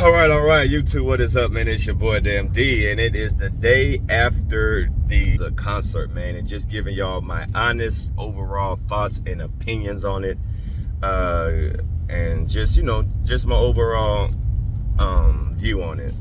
All right, YouTube, what is up, man? It's your boy, Damn D, and it is the day after the concert, man, and just giving y'all my honest overall thoughts and opinions on it, and just, just my overall view on it.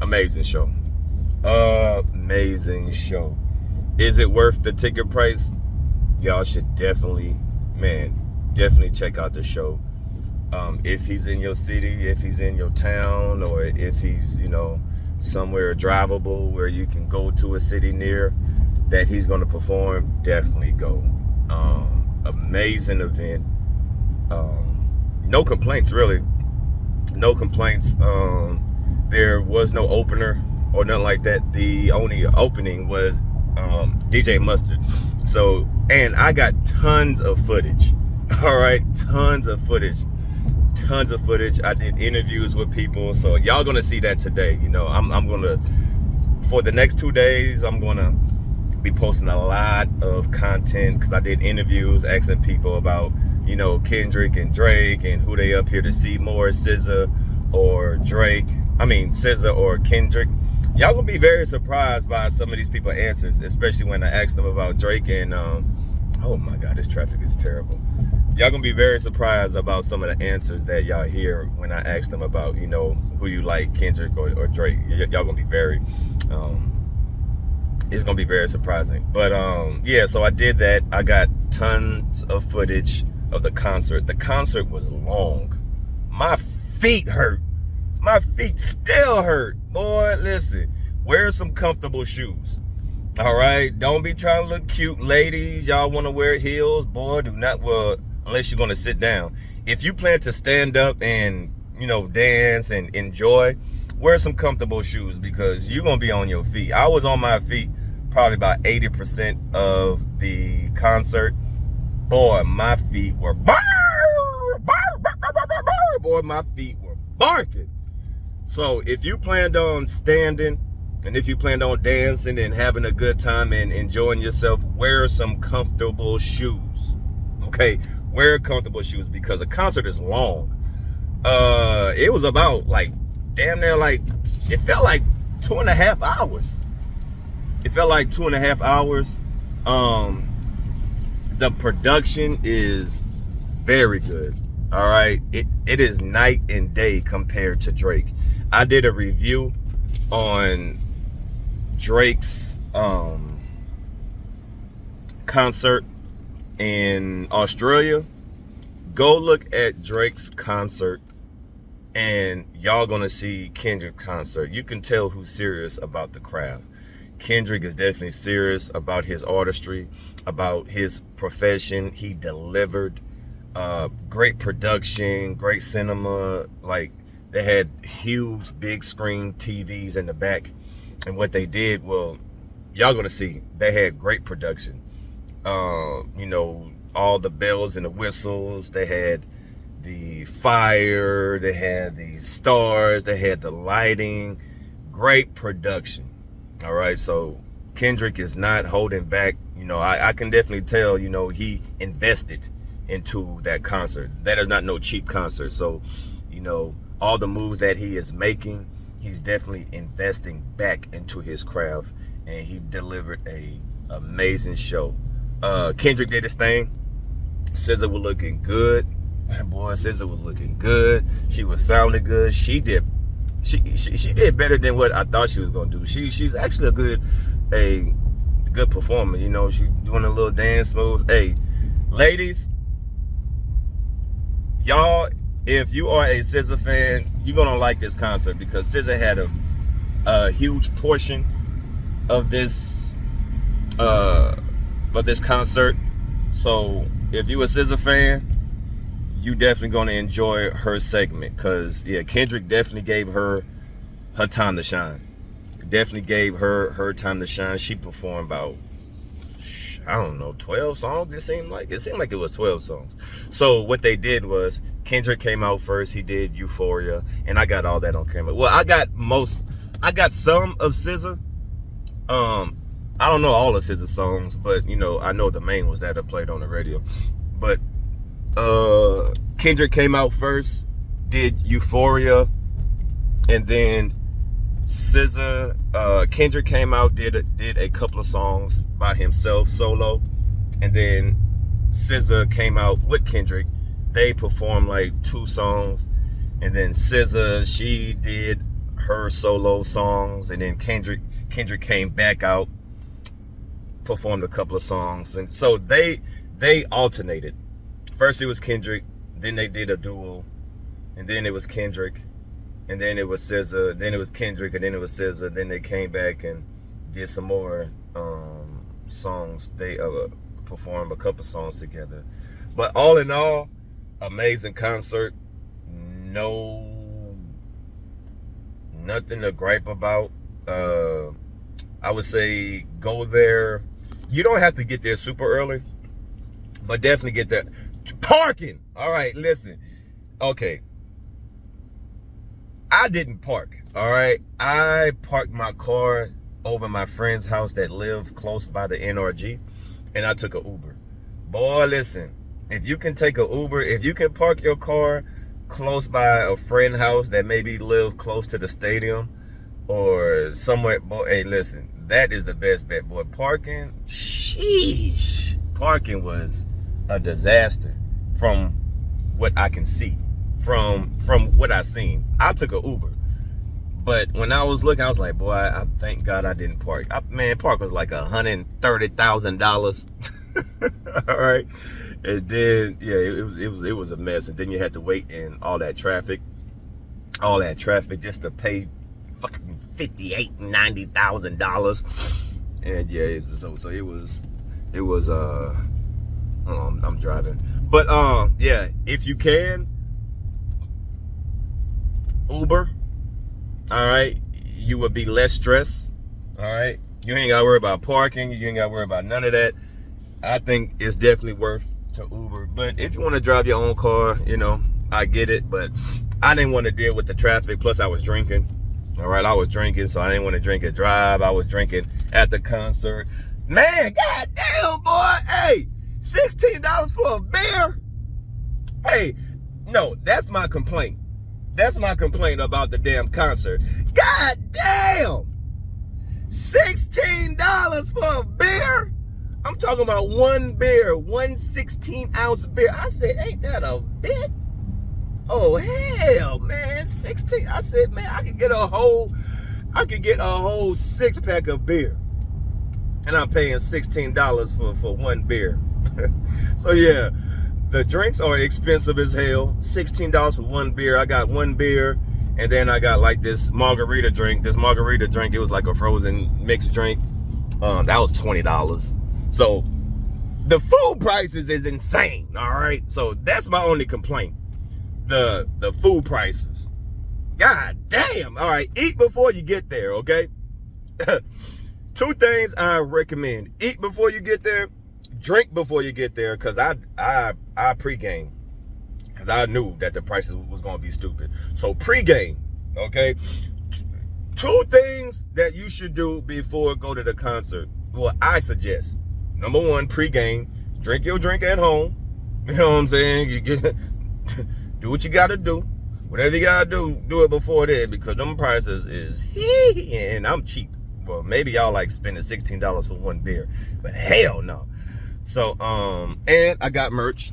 Amazing show. Amazing show. Is it worth the ticket price? Y'all should definitely check out the show. If he's in your city, if he's in your town, or if he's, somewhere drivable where you can go to a city near that he's going to perform, definitely go. Amazing event. No complaints, really. No complaints. There was no opener or nothing like that. The only opening was DJ Mustard. So, and I got tons of footage. All right, tons of footage. I did interviews with people, so y'all gonna see that today. I'm gonna, for the next 2 days, I'm gonna be posting a lot of content because I did interviews asking people about, Kendrick and Drake and who they up here to see more, SZA or Drake. SZA or Kendrick. Y'all gonna be very surprised by some of these people's answers, especially when I asked them about Drake and oh my God, this traffic is terrible. Y'all gonna be very surprised about some of the answers that y'all hear when I ask them about, who you like, Kendrick or Drake. Y'all gonna be very, it's gonna be very surprising. But yeah, so I did that. I got tons of footage of the concert. The concert was long. My feet hurt. My feet still hurt. Boy, listen, wear some comfortable shoes. All right, don't be trying to look cute, ladies. Y'all want to wear heels, boy, do not. Well, unless you're going to sit down. If you plan to stand up and, dance and enjoy, wear some comfortable shoes because you're going to be on your feet. I was on my feet probably about 80% of the concert. Boy, my feet were boy, my feet were barking. So if you planned on standing and if you planned on dancing and having a good time and enjoying yourself, wear some comfortable shoes. Okay, wear comfortable shoes because the concert is long. It was about damn near it felt like 2.5 hours. It felt like 2.5 hours. The production is very good. All right, it is night and day compared to Drake. I did a review on Drake's concert in Australia. Go look at Drake's concert and y'all gonna see Kendrick's concert. You can tell who's serious about the craft. Kendrick is definitely serious about his artistry, about his profession. He delivered great production, great cinema. They had huge big screen TVs in the back, and what they did, well, y'all gonna see, they had great production. All the bells and the whistles, they had the fire, they had the stars, they had the lighting, great production. All right, so Kendrick is not holding back. I can definitely tell, he invested into that concert. That is not no cheap concert. So, all the moves that he is making, he's definitely investing back into his craft, and he delivered a amazing show. Kendrick did his thing. SZA was looking good. Boy, SZA was looking good. She was sounding good. She did better than what I thought she was gonna do. She's actually a good performer. She's doing a little dance moves. Hey, ladies, y'all, if you are a SZA fan, you're gonna like this concert because SZA had a huge portion of this concert. So if you a SZA fan, you definitely gonna enjoy her segment because Kendrick definitely gave her time to shine. Definitely gave her time to shine. She performed about, I don't know, 12 songs. It seemed like it was 12 songs. So what they did was Kendrick came out first. He did Euphoria, and I got all that on camera. Well, I got some of SZA. I don't know all of SZA songs, but I know the main was that I played on the radio. But Kendrick came out first, did Euphoria, and then SZA, Kendrick came out, did a couple of songs by himself solo, and then SZA came out with Kendrick. They performed like 2 songs, and then SZA, she did her solo songs, and then Kendrick came back out, performed a couple of songs, and so they alternated. First it was Kendrick, then they did a duo, and then it was Kendrick, and then it was SZA, then it was Kendrick, and then it was SZA. Then they came back and did some more songs. They performed a couple songs together. But all in all, amazing concert. Nothing to gripe about. I would say go there. You don't have to get there super early, but definitely get there. Parking. All right, listen. Okay. I didn't park, all right? I parked my car over my friend's house that lived close by the NRG, and I took an Uber. Boy, listen, if you can take an Uber, if you can park your car close by a friend's house that maybe live close to the stadium or somewhere, boy, hey, listen, that is the best bet, boy. Parking, sheesh. Parking was a disaster from what I can see. From what I seen, I took an Uber, but when I was looking, I was like, boy, I thank God I didn't park. Man, park was like $130,000. All right, and then yeah, it was a mess, and then you had to wait in all that traffic just to pay fucking $58,000-$90,000, and yeah, so it was. I'm driving, but yeah, if you can. Uber, all right, you would be less stressed, all right? You ain't gotta worry about parking, you ain't gotta worry about none of that. I think it's definitely worth to Uber, but if you want to drive your own car, you know, I get it, but I didn't want to deal with the traffic, plus I was drinking, all right? I was drinking, so I didn't want to drink and drive. I was drinking at the concert. Man, goddamn, boy, hey, $16 for a beer? Hey, no, that's my complaint. That's my complaint about the damn concert. God damn! $16 for a beer? I'm talking about one beer, one 16-ounce beer. I said, ain't that a bit? Oh, hell, man. 16. I said, man, I could get a whole 6-pack of beer. And I'm paying $16 for one beer. So, yeah. The drinks are expensive as hell. $16 for one beer. I got one beer, and then I got like this margarita drink. This margarita drink, it was like a frozen mixed drink. That was $20. So the food prices is insane. All right. So that's my only complaint. The food prices. God damn. All right. Eat before you get there. Okay. 2 things I recommend: eat before you get there. Drink before you get there, because I pregame, because I knew that the prices was going to be stupid. So pregame, okay? 2 things that you should do before go to the concert. Well, I suggest, number 1, pregame. Drink your drink at home. You know what I'm saying? You get do what you got to do. Whatever you got to do it before then, because them prices is and I'm cheap. Well, maybe y'all like spending $16 for one beer, but hell no. So, and I got merch.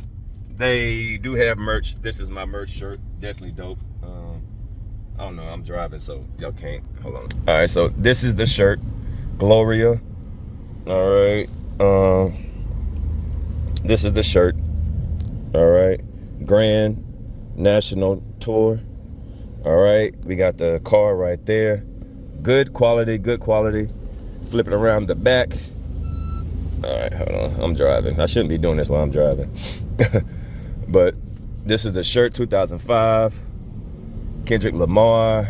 They do have merch. This is my merch shirt. Definitely dope. I don't know. I'm driving, so y'all can't. Hold on. All right, so this is the shirt. Gloria. All right. This is the shirt. All right. Grand National Tour. All right. We got the car right there. Good quality, good quality. Flip it around the back. All right, hold on. I'm driving. I shouldn't be doing this while I'm driving. But this is the shirt, 2005. Kendrick Lamar.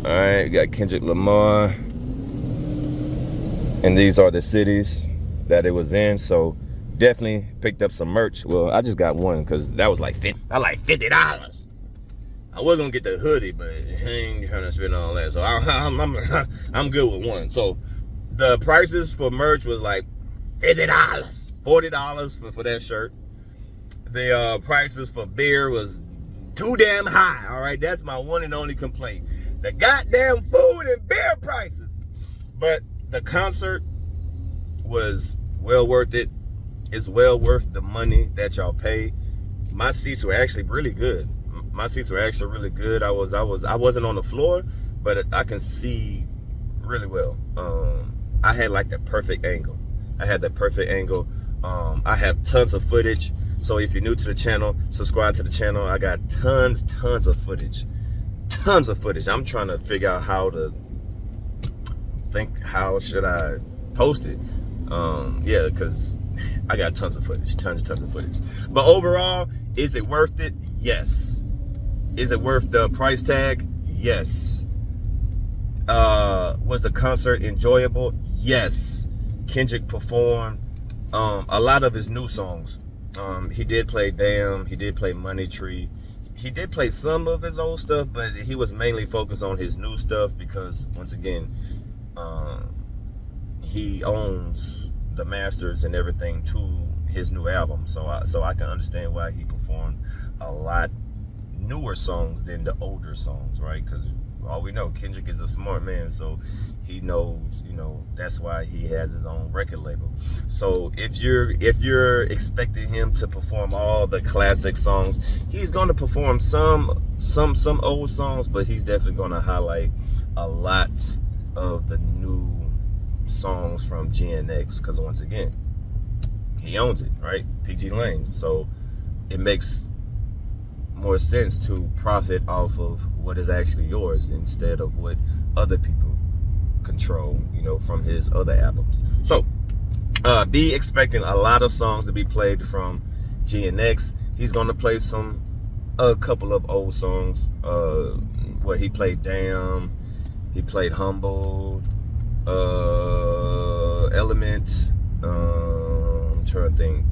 All right, got Kendrick Lamar. And these are the cities that it was in. So definitely picked up some merch. Well, I just got one because that was like $50. I was gonna get the hoodie, but I ain't trying to spend all that. So I'm good with one. So the prices for merch was like $50, $40 for that shirt. The prices for beer was too damn high. All right, that's my one and only complaint. The goddamn food and beer prices. But the concert was well worth it. It's well worth the money that y'all pay. My seats were actually really good. My seats were actually really good. I wasn't on the floor, but I can see really well. I had like the perfect angle. I had the perfect angle. I have tons of footage. So if you're new to the channel, subscribe to the channel. I got tons of footage. Tons of footage. I'm trying to figure out how should I post it. Yeah, because I got tons of footage. Tons of footage. But overall, is it worth it? Yes. Is it worth the price tag? Yes. Was the concert enjoyable? Yes. Kendrick performed a lot of his new songs. He did play Damn. He did play Money Tree. He did play some of his old stuff, but he was mainly focused on his new stuff because, once again, he owns the masters and everything to his new album. So I can understand why he performed a lot newer songs than the older songs, right? Because all we know, Kendrick is a smart man, so he knows, that's why he has his own record label. So if you're expecting him to perform all the classic songs, he's going to perform some old songs, but he's definitely going to highlight a lot of the new songs from GNX, because once again, he owns it, right? PG Lane. So it makes more sense to profit off of what is actually yours instead of what other people control, from his other albums. So be expecting a lot of songs to be played from GNX. He's gonna play a couple of old songs. Where he played Damn, he played Humble, Element. I'm trying to think.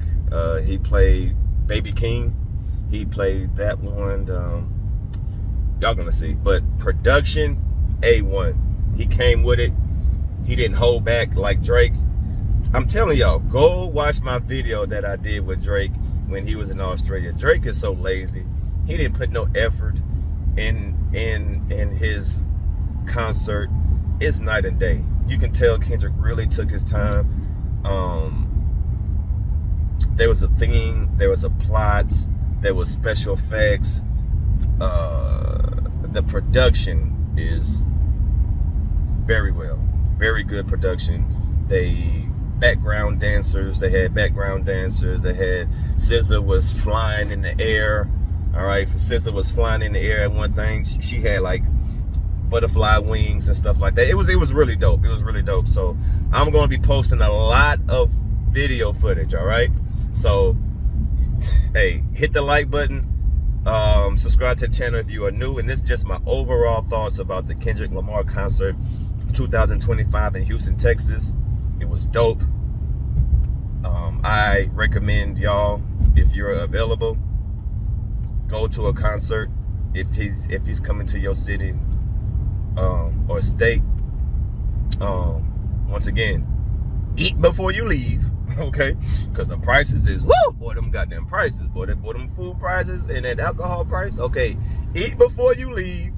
He played Baby King. He played that one. Y'all gonna see. But production, A1. He came with it. He didn't hold back like Drake. I'm telling y'all, go watch my video that I did with Drake when he was in Australia. Drake is so lazy. He didn't put no effort in his concert. It's night and day. You can tell Kendrick really took his time. There was a theme, there was a plot, there was special effects. The production is very good production. They had background dancers. They had SZA was flying in the air. All right, SZA was flying in the air at one thing. She had like butterfly wings and stuff like that. It was really dope. It was really dope. So I'm going to be posting a lot of video footage. All right. So hey, hit the like button. Subscribe to the channel if you are new. And this is just my overall thoughts about the Kendrick Lamar concert 2025 in Houston, Texas. It was dope. I recommend y'all, if you're available, go to a concert. If he's coming to your city or state. Once again, eat before you leave. Okay, because the prices is boy, them goddamn prices, boy, them food prices and that alcohol price. Okay, eat before you leave,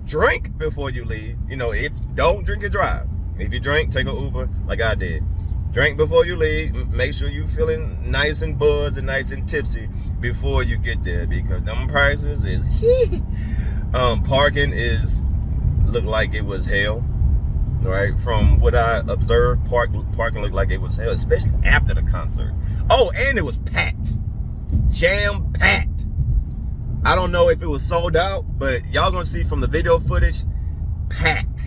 drink before you leave. If don't drink and drive. If you drink, take an Uber like I did. Drink before you leave. Make sure you feeling nice and buzzed and nice and tipsy before you get there, because them prices is parking look like it was hell. Right, from what I observed, parking looked like it was hell, especially after the concert. Oh, and it was packed, jam-packed. I don't know if it was sold out, but y'all gonna see from the video footage, packed.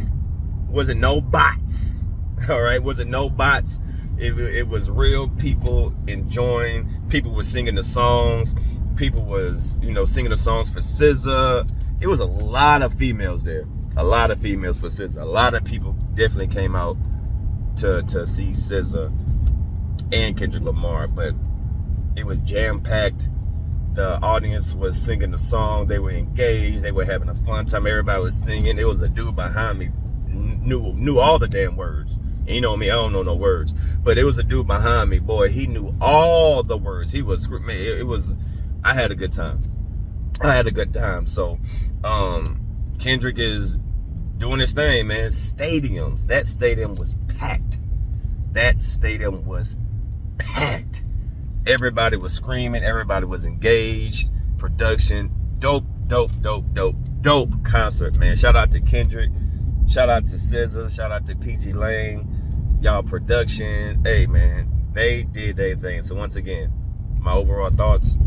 Wasn't no bots. All right, wasn't no bots. It was real people enjoying. People were singing the songs. People was singing the songs for SZA. It was a lot of females there. A lot of females for SZA. A lot of people definitely came out to see SZA and Kendrick Lamar, but it was jam-packed. The audience was singing the song. They were engaged. They were having a fun time. Everybody was singing. There was a dude behind me knew all the damn words. And you know me, I don't know no words, but it was a dude behind me. Boy, he knew all the words. He was, man, I had a good time. I had a good time. So, Kendrick is doing his thing, man. Stadiums. That stadium was packed. That stadium was packed. Everybody was screaming. Everybody was engaged. Production. Dope concert, man. Shout out to Kendrick. Shout out to SZA. Shout out to PG Lane. Y'all production. Hey, man. They did their thing. So once again, my overall thoughts,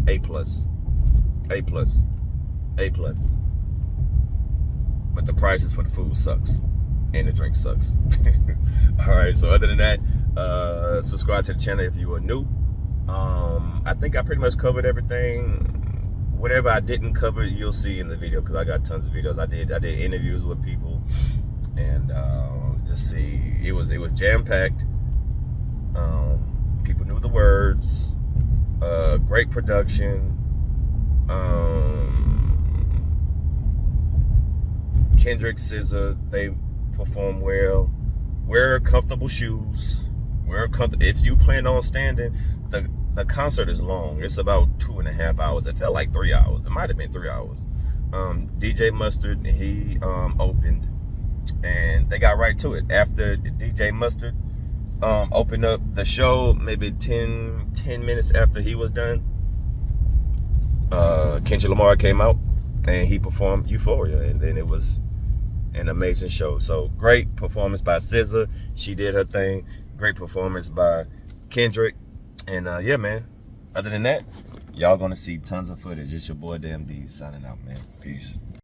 A+. A+. A+. But the prices for the food sucks. And the drink sucks. All right, so other than that, subscribe to the channel if you are new. I think I pretty much covered everything. Whatever I didn't cover, you'll see in the video, because I got tons of videos. I did interviews with people, and just see, it was jam-packed. People knew the words. Great production. Kendrick, SZA, they perform well. Wear comfortable shoes. If you plan on standing, the concert is long. It's about 2.5 hours. It felt like 3 hours. It might have been 3 hours. DJ Mustard, he opened, and they got right to it. After DJ Mustard opened up the show, maybe 10 minutes after he was done, Kendrick Lamar came out and he performed Euphoria, and then it was an amazing show. So great performance by SZA. She did her thing. Great performance by Kendrick. And yeah, man, other than that, y'all gonna see tons of footage. It's your boy Damn D signing out, man. Peace.